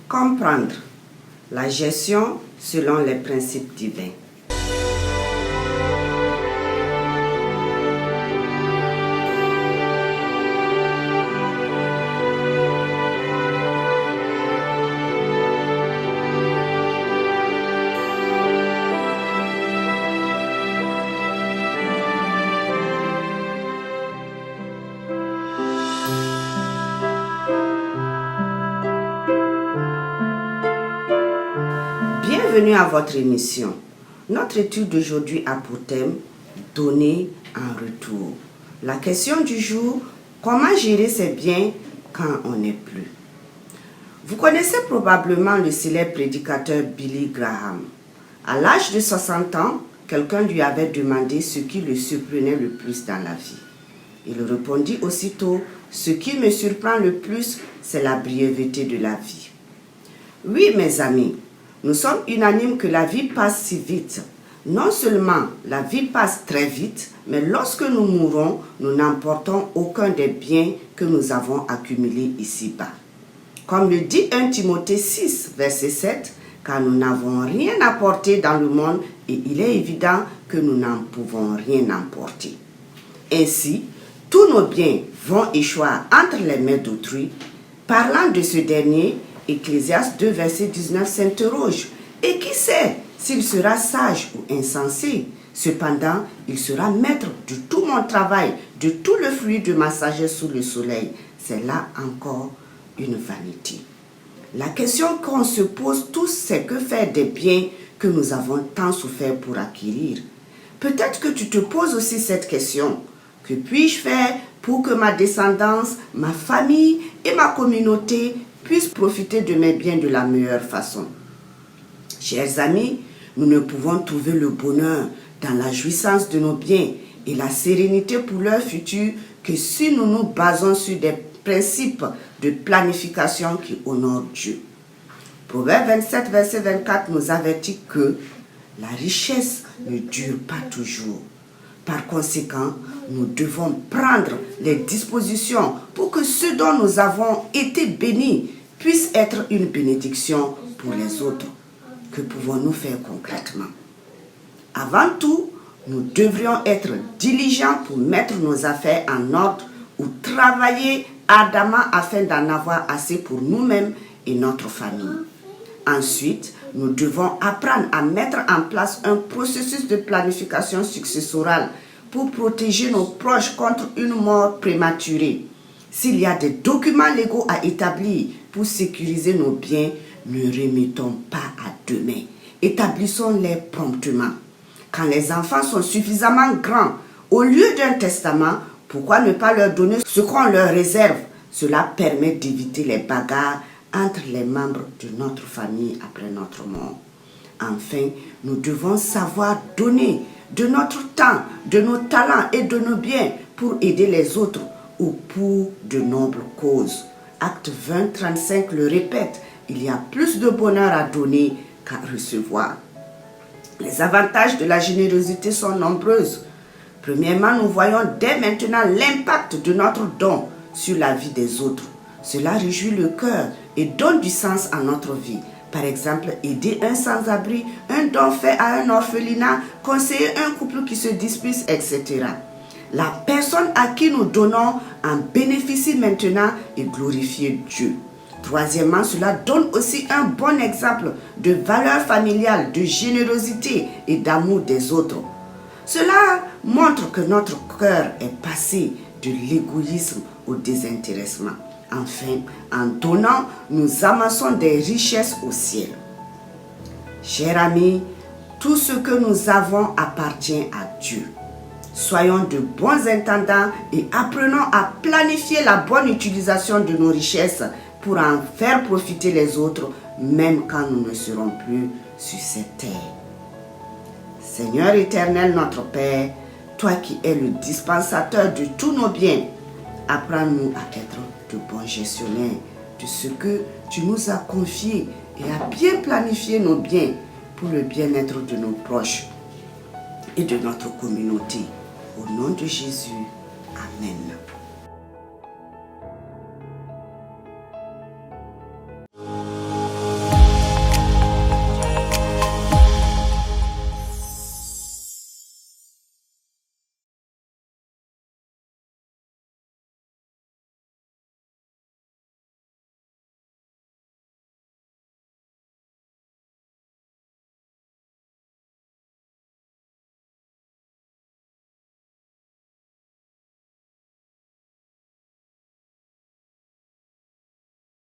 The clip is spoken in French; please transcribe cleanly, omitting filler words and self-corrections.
Comprendre la gestion selon les principes divins. Bienvenue à votre émission. Notre étude d'aujourd'hui a pour thème « Donner en retour ». La question du jour, comment gérer ses biens quand on n'est plus? Vous connaissez probablement le célèbre prédicateur Billy Graham. À l'âge de 60 ans, quelqu'un lui avait demandé ce qui le surprenait le plus dans la vie. Il répondit aussitôt « Ce qui me surprend le plus, c'est la brièveté de la vie. » Oui, mes amis, nous sommes unanimes que la vie passe si vite. Non seulement la vie passe très vite, mais lorsque nous mourons, nous n'emportons aucun des biens que nous avons accumulés ici-bas. Comme le dit 1 Timothée 6, verset 7, car nous n'avons rien apporté dans le monde et il est évident que nous n'en pouvons rien emporter. Ainsi, tous nos biens vont échoir entre les mains d'autrui. Parlant de ce dernier, Ecclésiaste 2, verset 19 s'interroge. Et qui sait s'il sera sage ou insensé? Cependant, il sera maître de tout mon travail, de tout le fruit de ma sagesse sous le soleil. C'est là encore une vanité. La question qu'on se pose tous, c'est que faire des biens que nous avons tant souffert pour acquérir? Peut-être que tu te poses aussi cette question. Que puis-je faire pour que ma descendance, ma famille et ma communauté puissent profiter de mes biens de la meilleure façon? Chers amis, nous ne pouvons trouver le bonheur dans la jouissance de nos biens et la sérénité pour leur futur que si nous nous basons sur des principes de planification qui honorent Dieu. Proverbe 27, verset 24 nous avertit que la richesse ne dure pas toujours. Par conséquent, nous devons prendre les dispositions pour que ce dont nous avons été bénis puisse être une bénédiction pour les autres. Que pouvons-nous faire concrètement? Avant tout, nous devrions être diligents pour mettre nos affaires en ordre ou travailler ardemment afin d'en avoir assez pour nous-mêmes et notre famille. Ensuite, nous devons apprendre à mettre en place un processus de planification successorale pour protéger nos proches contre une mort prématurée. S'il y a des documents légaux à établir pour sécuriser nos biens, ne remettons pas à demain. Établissons-les promptement. Quand les enfants sont suffisamment grands, au lieu d'un testament, pourquoi ne pas leur donner ce qu'on leur réserve? Cela permet d'éviter les bagarres entre les membres de notre famille après notre mort. Enfin, nous devons savoir donner de notre temps, de nos talents et de nos biens pour aider les autres ou pour de nobles causes. Acte 20, 35 le répète, il y a plus de bonheur à donner qu'à recevoir. Les avantages de la générosité sont nombreux. Premièrement, nous voyons dès maintenant l'impact de notre don sur la vie des autres. Cela réjouit le cœur et donne du sens à notre vie. Par exemple, aider un sans-abri, un don fait à un orphelinat, conseiller un couple qui se dispute, etc. La personne à qui nous donnons en bénéficie maintenant et glorifie Dieu. Troisièmement, cela donne aussi un bon exemple de valeur familiale, de générosité et d'amour des autres. Cela montre que notre cœur est passé de l'égoïsme au désintéressement. Enfin, en donnant, nous amassons des richesses au ciel. Chers amis, tout ce que nous avons appartient à Dieu. Soyons de bons intendants et apprenons à planifier la bonne utilisation de nos richesses pour en faire profiter les autres, même quand nous ne serons plus sur cette terre. Seigneur éternel, notre Père, toi qui es le dispensateur de tous nos biens, apprends-nous à être de bons gestionnaires de ce que tu nous as confié et à bien planifier nos biens pour le bien-être de nos proches et de notre communauté. Au nom de Jésus, Amen.